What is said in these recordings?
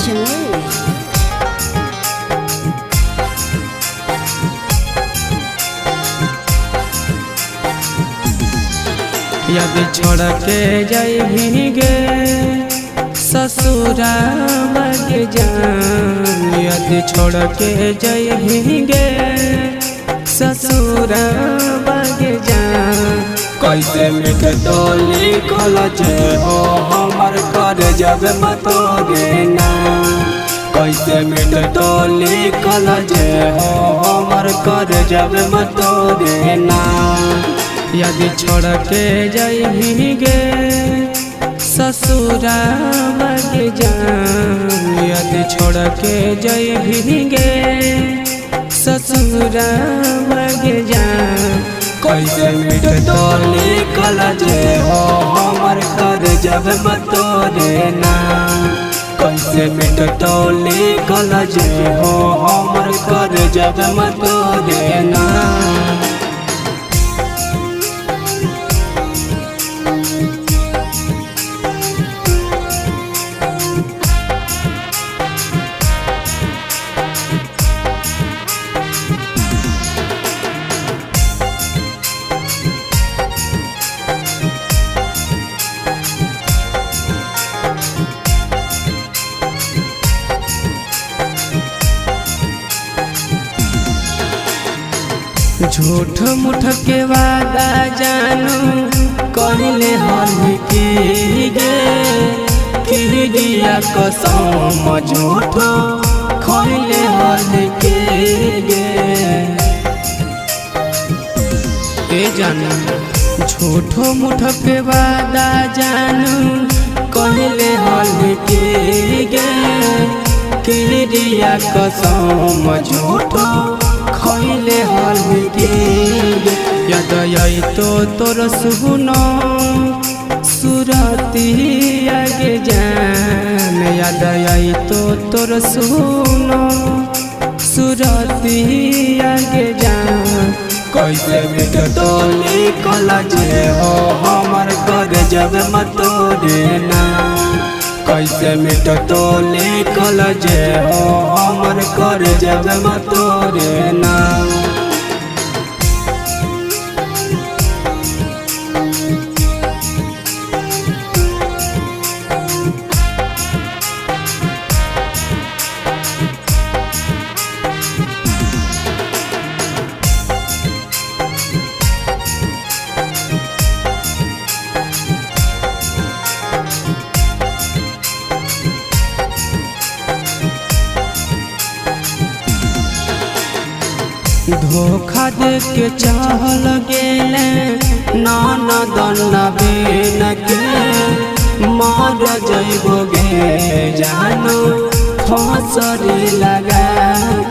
चमन। यदि छोड़ के जाई भीगे ससुरा बग जान, यदि छोड़ के जाई भीगे ससुरा बग जान। कैसे मिट डोली कलज हो हमर कर जब मतोगे ना, कैसे मिट डोली कलज हो हमर कर जब मतोगे ना। यदि छोड़ के जाई भीगे ससुरा बग जान, यदि छोड़ के जाई भीगे ससुरा बग जान। कैसे मिट डोली कलज हो हमर कर जब मतोगे ना, कैसे मिट डोली कलज हो हमर कर जब मतोगे ना। झूठ मूठ के वादा जानू कहले हल की गे दिया कसम झूठ कहले हल के गे जानू। झूठ मूठ के वादा जानू कहले हल के गे दिया कसम झूठ खैले हल के। याद आई तो तोर सुनो सुरती आगे जान, याद आई तो तोर सुनो सुरती आगे जान। कैसे मिट डोली कलज हो हमर कर जब मतोगे ना, कैसे मिट डोली कलज हो हमर कर जब मतोगे ना। धोखा दे के चाहल गेले नाना दन्ना बिन के मार जइबोगे जानू फसरी लगा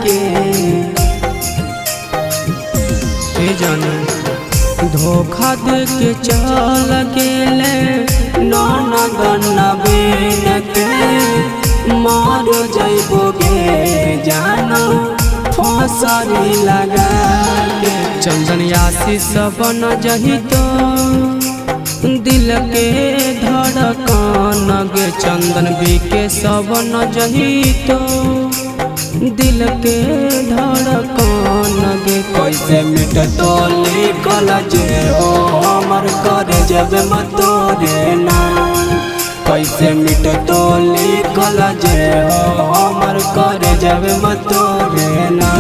के। जानू धोखा दे के चल गेले नाना दन्ना बिन के मार जइबोगे जानू फसरी लगा के। चंदन आशीष बन जही तो दिल के धड़कन गे, चंदन बीके सब न जही तो दिल के धड़कन गे। कैसे मिट डोली कलज हो हमर कर जब मतोगे ना, कैसे मिट डोली कलज हो हमर कर जब मतोगे ना।